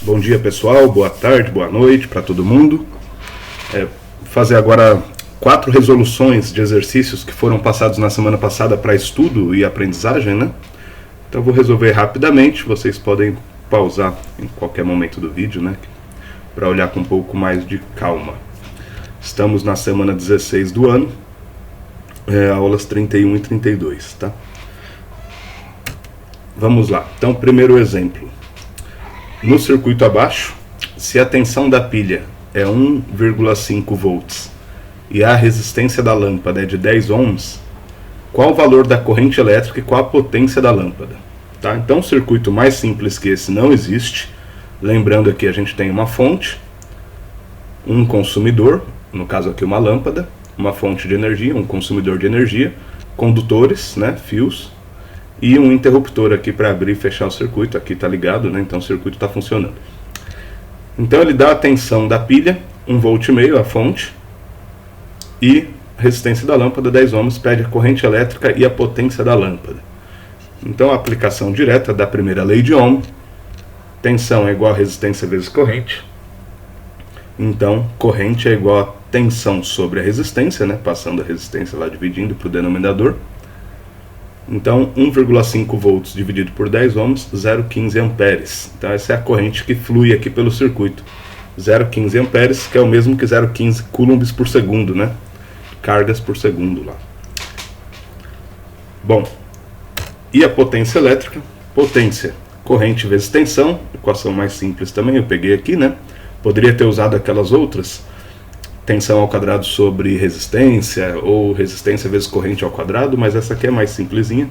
Bom dia, pessoal, boa tarde, boa noite para todo mundo. Fazer agora 4 resoluções de exercícios que foram passados na semana passada para estudo e aprendizagem, né? Então vou resolver rapidamente, vocês podem pausar em qualquer momento do vídeo, né? Para olhar com um pouco mais de calma. Estamos na semana 16 do ano, aulas 31 e 32, tá? Vamos lá. Então, primeiro exemplo. No circuito abaixo, se a tensão da pilha é 1,5 volts e a resistência da lâmpada é de 10 ohms, qual o valor da corrente elétrica e qual a potência da lâmpada? Tá? Então, um circuito mais simples que esse não existe. Lembrando aqui, a gente tem uma fonte, um consumidor, no caso aqui uma lâmpada, uma fonte de energia, um consumidor de energia, condutores, né, fios, e um interruptor aqui para abrir e fechar o circuito. Aqui está ligado, né? Então o circuito está funcionando. Então ele dá a tensão da pilha, 1,5 volt a fonte, e a resistência da lâmpada, 10 ohms, pede a corrente elétrica e a potência da lâmpada. Então a aplicação direta da primeira lei de Ohm, tensão é igual a resistência vezes corrente. Então corrente é igual a tensão sobre a resistência, né? Passando a resistência lá, dividindo para o denominador. Então, 1,5 volts dividido por 10 ohms, 0,15 amperes. Então, essa é a corrente que flui aqui pelo circuito. 0,15 amperes, que é o mesmo que 0,15 coulombs por segundo, né? Cargas por segundo lá. Bom, e a potência elétrica? Potência, corrente vezes tensão, equação mais simples também, eu peguei aqui, né? Poderia ter usado aquelas outras, tensão ao quadrado sobre resistência, ou resistência vezes corrente ao quadrado, mas essa aqui é mais simplesinha.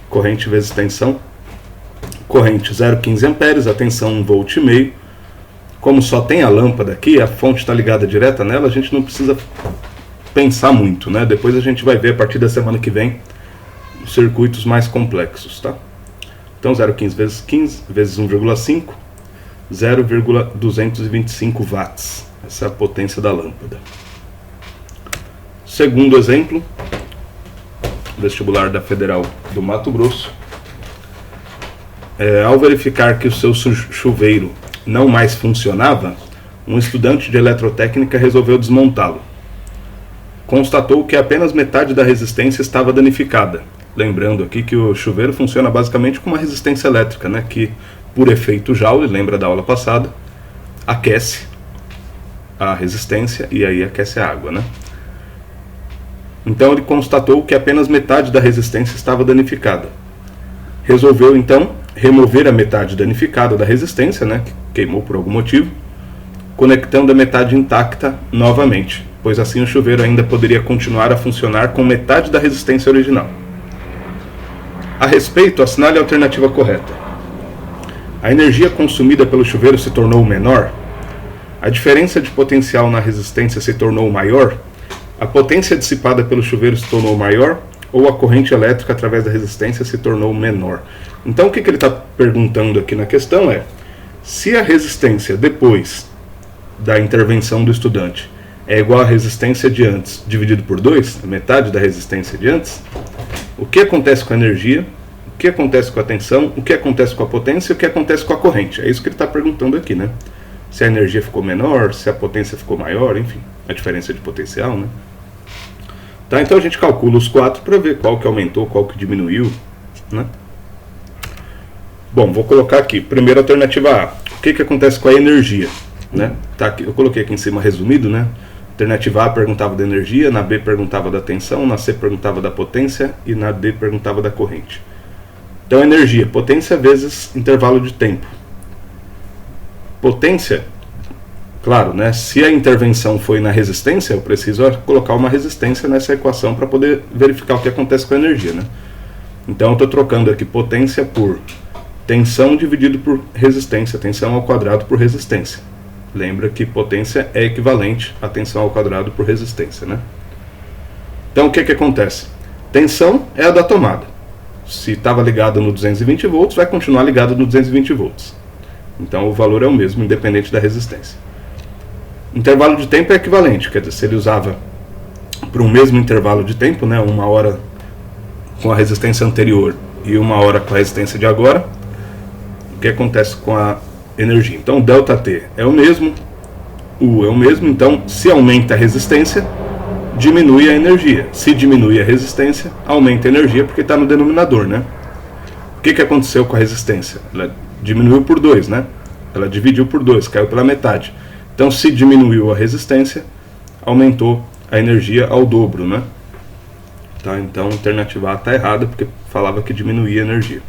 Corrente vezes tensão. Corrente 0,15 amperes, a tensão 1,5 volt. Como só tem a lâmpada aqui, a fonte está ligada direta nela, a gente não precisa pensar muito, né? Depois a gente vai ver a partir da semana que vem os circuitos mais complexos, tá? Então 0,15 vezes 15 vezes 1,5, 0,225 watts. Essa é a potência da lâmpada. Segundo exemplo, vestibular da Federal do Mato Grosso. Ao verificar que o seu chuveiro não mais funcionava, um estudante de eletrotécnica resolveu desmontá-lo. Constatou que apenas metade da resistência estava danificada. Lembrando aqui que o chuveiro funciona basicamente com uma resistência elétrica, né, que por efeito Joule, lembra da aula passada, aquece a resistência e aí aquece a água, né? Então ele constatou que apenas metade da resistência estava danificada. Resolveu então remover a metade danificada da resistência, né, que queimou por algum motivo, conectando a metade intacta novamente, pois assim o chuveiro ainda poderia continuar a funcionar com metade da resistência original. A respeito, assinale a alternativa correta. A energia consumida pelo chuveiro se tornou menor? A diferença de potencial na resistência se tornou maior? A potência dissipada pelo chuveiro se tornou maior? Ou a corrente elétrica através da resistência se tornou menor? Então o que ele está perguntando aqui na questão é: se a resistência depois da intervenção do estudante é igual à resistência de antes dividido por 2, a metade da resistência de antes, o que acontece com a energia? O que acontece com a tensão? O que acontece com a potência? E o que acontece com a corrente? É isso que ele está perguntando aqui, né? Se a energia ficou menor, se a potência ficou maior, enfim, a diferença de potencial, né? Tá, então a gente calcula os 4 para ver qual que aumentou, qual que diminuiu, né? Bom, vou colocar aqui, primeira alternativa A. O que acontece com a energia, né? Tá aqui, eu coloquei aqui em cima resumido, né? Alternativa A perguntava da energia, na B perguntava da tensão, na C perguntava da potência e na D perguntava da corrente. Então energia, potência vezes intervalo de tempo. Potência, claro, né? Se a intervenção foi na resistência, eu preciso colocar uma resistência nessa equação para poder verificar o que acontece com a energia, né? Então eu estou trocando aqui potência por tensão dividido por resistência, tensão ao quadrado por resistência. Lembra que potência é equivalente a tensão ao quadrado por resistência, né? Então o que acontece? Tensão é a da tomada. Se estava ligado no 220 volts, vai continuar ligado no 220 volts. Então o valor é o mesmo, independente da resistência. Intervalo de tempo é equivalente, quer dizer, se ele usava para o mesmo intervalo de tempo, né, 1 hora com a resistência anterior e 1 hora com a resistência de agora, o que acontece com a energia. Então ΔT é o mesmo, U é o mesmo, então se aumenta a resistência, diminui a energia. Se diminui a resistência, aumenta a energia, porque está no denominador, né? O que aconteceu com a resistência? Ela diminuiu por 2, né? Ela dividiu por 2, caiu pela metade. Então se diminuiu a resistência, aumentou a energia ao dobro, né? Tá? Então a alternativa A está errada, porque falava que diminuía a energia.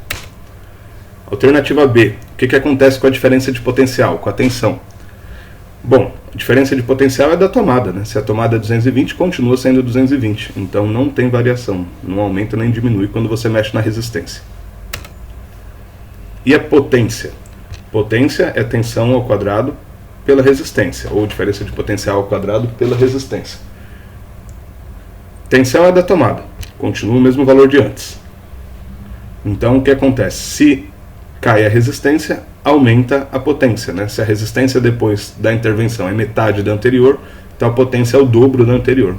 Alternativa B, o que acontece com a diferença de potencial, com a tensão? Bom, a diferença de potencial é da tomada, né? Se a tomada é 220, continua sendo 220. Então não tem variação, não aumenta nem diminui quando você mexe na resistência. E a potência? Potência é tensão ao quadrado pela resistência, ou diferença de potencial ao quadrado pela resistência. Tensão é da tomada, continua o mesmo valor de antes. Então o que acontece? Se cai a resistência, aumenta a potência, né? Se a resistência depois da intervenção é metade da anterior, então a potência é o dobro da anterior.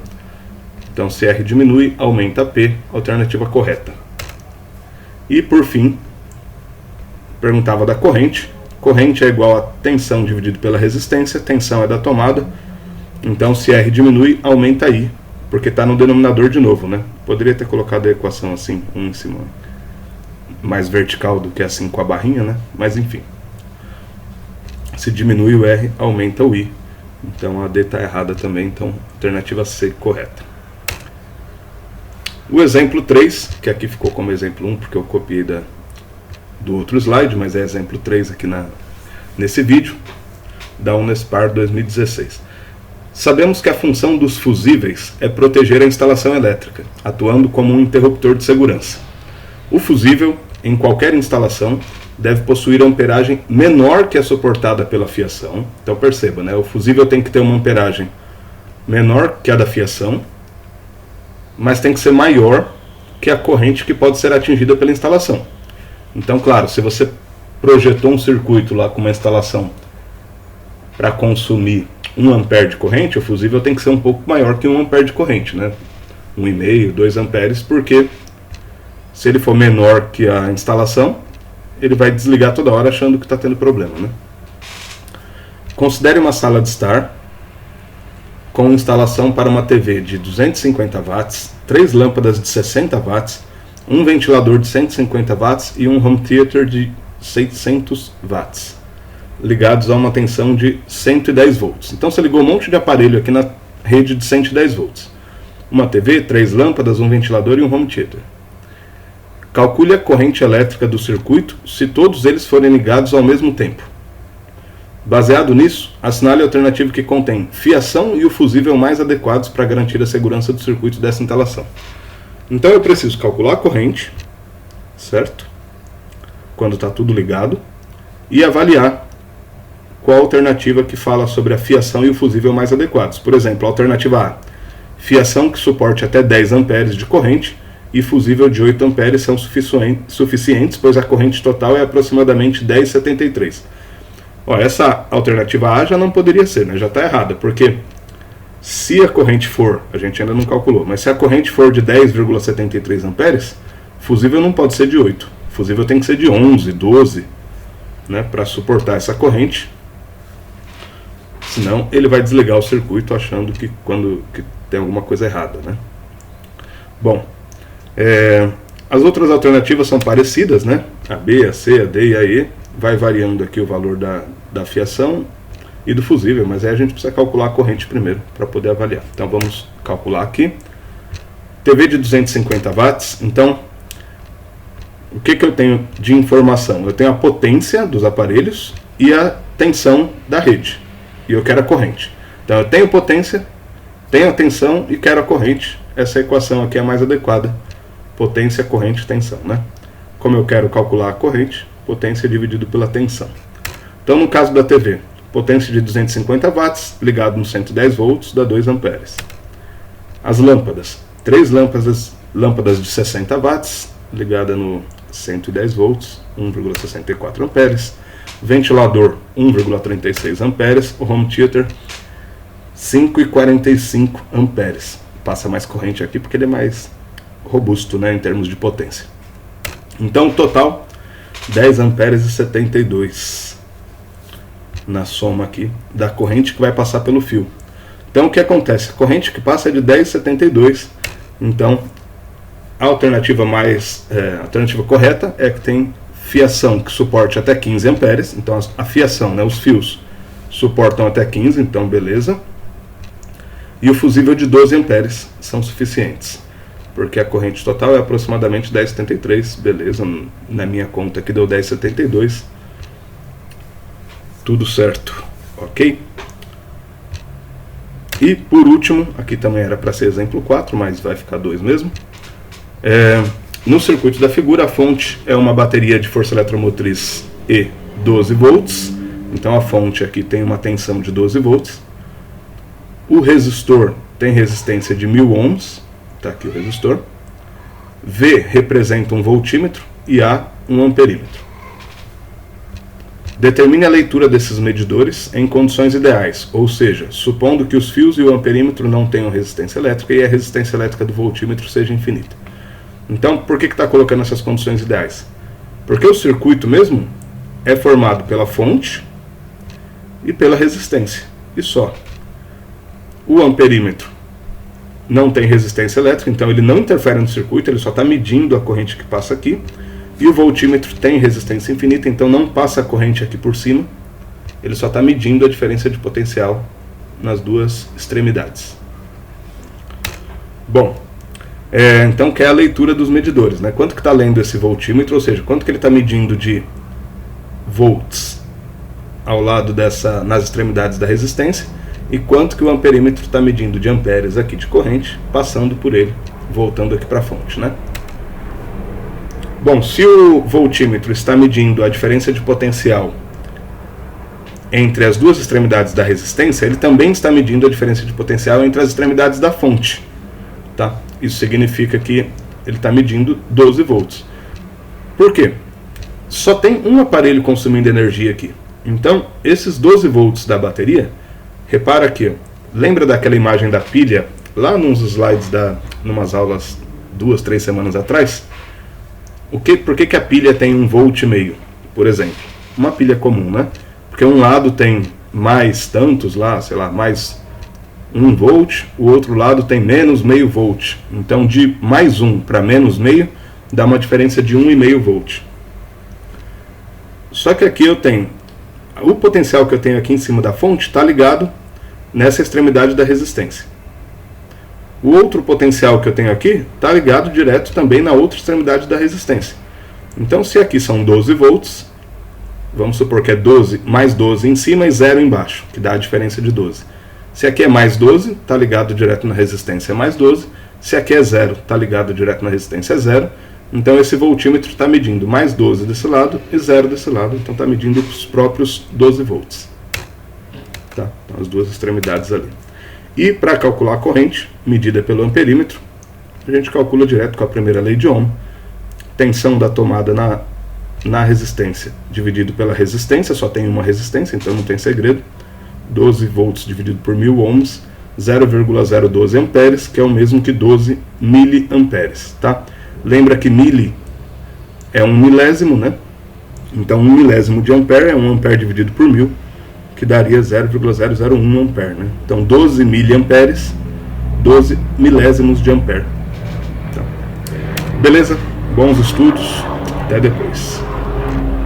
Então se R diminui, aumenta a P, alternativa correta. E por fim, perguntava da corrente. Corrente é igual a tensão dividido pela resistência, tensão é da tomada, então se R diminui, aumenta I, porque está no denominador de novo, né? Poderia ter colocado a equação assim, um em cima, mais vertical do que assim com a barrinha, né? Mas enfim. Se diminui o R, aumenta o I. Então a D está errada também, então alternativa C correta. O exemplo 3, que aqui ficou como exemplo 1, porque eu copiei do outro slide, mas é exemplo 3 aqui nesse vídeo, da Unespar 2016. Sabemos que a função dos fusíveis é proteger a instalação elétrica, atuando como um interruptor de segurança. O fusível, em qualquer instalação, deve possuir amperagem menor que a suportada pela fiação. Então perceba, né? O fusível tem que ter uma amperagem menor que a da fiação, mas tem que ser maior que a corrente que pode ser atingida pela instalação. Então, claro, se você projetou um circuito lá com uma instalação para consumir 1 ampere de corrente, o fusível tem que ser um pouco maior que 1 ampere de corrente, né? 1,5, 2 amperes, porque se ele for menor que a instalação, ele vai desligar toda hora achando que está tendo problema, né? Considere uma sala de estar com instalação para uma TV de 250 watts, 3 lâmpadas de 60 watts, um ventilador de 150 watts e um home theater de 600 watts, ligados a uma tensão de 110 volts. Então você ligou um monte de aparelho aqui na rede de 110 volts. Uma TV, 3 lâmpadas, um ventilador e um home theater. Calcule a corrente elétrica do circuito se todos eles forem ligados ao mesmo tempo. Baseado nisso, assinale a alternativa que contém fiação e o fusível mais adequados para garantir a segurança do circuito dessa instalação. Então eu preciso calcular a corrente, certo? Quando está tudo ligado, e avaliar qual a alternativa que fala sobre a fiação e o fusível mais adequados. Por exemplo, a alternativa A, fiação que suporte até 10 amperes de corrente e fusível de 8 amperes são suficientes, pois a corrente total é aproximadamente 10,73. Essa alternativa A já não poderia ser, né? Já está errada, porque se a corrente for, a gente ainda não calculou, mas se a corrente for de 10,73 amperes, fusível não pode ser de 8. Fusível tem que ser de 11, 12, né, para suportar essa corrente. Senão ele vai desligar o circuito achando que tem alguma coisa errada, né? Bom, as outras alternativas são parecidas, né? A B, a C, a D e a E. Vai variando aqui o valor da fiação e do fusível, mas aí a gente precisa calcular a corrente primeiro para poder avaliar. Então vamos calcular aqui. TV de 250 watts, então o que eu tenho de informação? Eu tenho a potência dos aparelhos e a tensão da rede, e eu quero a corrente. Então eu tenho potência, tenho a tensão e quero a corrente. Essa equação aqui é a mais adequada: potência, corrente, tensão, né? Como eu quero calcular a corrente, potência dividido pela tensão. Então no caso da TV, potência de 250 watts, ligado no 110 volts, dá 2 amperes. As lâmpadas, 3 lâmpadas de 60 watts, ligada no 110 volts, 1,64 amperes. Ventilador, 1,36 amperes. O home theater, 5,45 amperes. Passa mais corrente aqui porque ele é mais robusto, né, em termos de potência. Então, o total, 10 amperes e 72. na soma aqui da corrente que vai passar pelo fio. Então o que acontece? A corrente que passa é de 10,72, então a alternativa a alternativa correta é que tem fiação que suporte até 15 amperes, então a fiação, né, os fios suportam até 15, então beleza. E o fusível de 12 amperes são suficientes, porque a corrente total é aproximadamente 10,73, beleza, na minha conta aqui deu 10,72, tudo certo, ok? E por último, aqui também era para ser exemplo 4, mas vai ficar 2 mesmo. No circuito da figura, a fonte é uma bateria de força eletromotriz E 12 volts, então a fonte aqui tem uma tensão de 12 volts. O resistor tem resistência de 1000 ohms, está aqui o resistor. V representa um voltímetro e A um amperímetro. Determine a leitura desses medidores em condições ideais, ou seja, supondo que os fios e o amperímetro não tenham resistência elétrica e a resistência elétrica do voltímetro seja infinita. Então, por que está colocando essas condições ideais? Porque o circuito mesmo é formado pela fonte e pela resistência, e só. O amperímetro não tem resistência elétrica, então ele não interfere no circuito, ele só está medindo a corrente que passa aqui. E o voltímetro tem resistência infinita, então não passa a corrente aqui por cima, ele só está medindo a diferença de potencial nas duas extremidades. Bom, então que é a leitura dos medidores, né? Quanto que está lendo esse voltímetro, ou seja, quanto que ele está medindo de volts ao lado nas extremidades da resistência, e quanto que o amperímetro está medindo de amperes aqui de corrente, passando por ele, voltando aqui para a fonte, né? Bom, se o voltímetro está medindo a diferença de potencial entre as duas extremidades da resistência, ele também está medindo a diferença de potencial entre as extremidades da fonte, tá? Isso significa que ele está medindo 12 volts. Por quê? Só tem um aparelho consumindo energia aqui. Então, esses 12 volts da bateria, repara aqui, ó, lembra daquela imagem da pilha, lá nos slides, numas aulas 2, 3 semanas atrás? Por que a pilha tem 1,5 volt, por exemplo? Uma pilha comum, né? Porque um lado tem mais tantos lá, sei lá, mais 1 volt, o outro lado tem menos meio volt. Então de mais 1 para menos meio dá uma diferença de 1,5 volt. Só que aqui eu tenho, o potencial que eu tenho aqui em cima da fonte está ligado nessa extremidade da resistência. O outro potencial que eu tenho aqui está ligado direto também na outra extremidade da resistência. Então se aqui são 12 volts, vamos supor que é 12 mais 12 em cima e 0 embaixo, que dá a diferença de 12. Se aqui é mais 12, está ligado direto na resistência, é mais 12. Se aqui é 0, está ligado direto na resistência, é 0. Então esse voltímetro está medindo mais 12 desse lado e 0 desse lado, então está medindo os próprios 12 volts. Tá? Então as duas extremidades ali. E para calcular a corrente, medida pelo amperímetro, a gente calcula direto com a primeira lei de Ohm. Tensão da tomada na resistência dividido pela resistência, só tem uma resistência, então não tem segredo. 12 volts dividido por 1000 ohms, 0,012 amperes, que é o mesmo que 12 miliamperes. Tá? Lembra que mili é 1 milésimo, né? Então 1 milésimo de ampere é 1 ampere dividido por 1000, que daria 0,001 ampere, né? Então 12 miliamperes, 12 milésimos de ampere. Tá. Beleza? Bons estudos, até depois.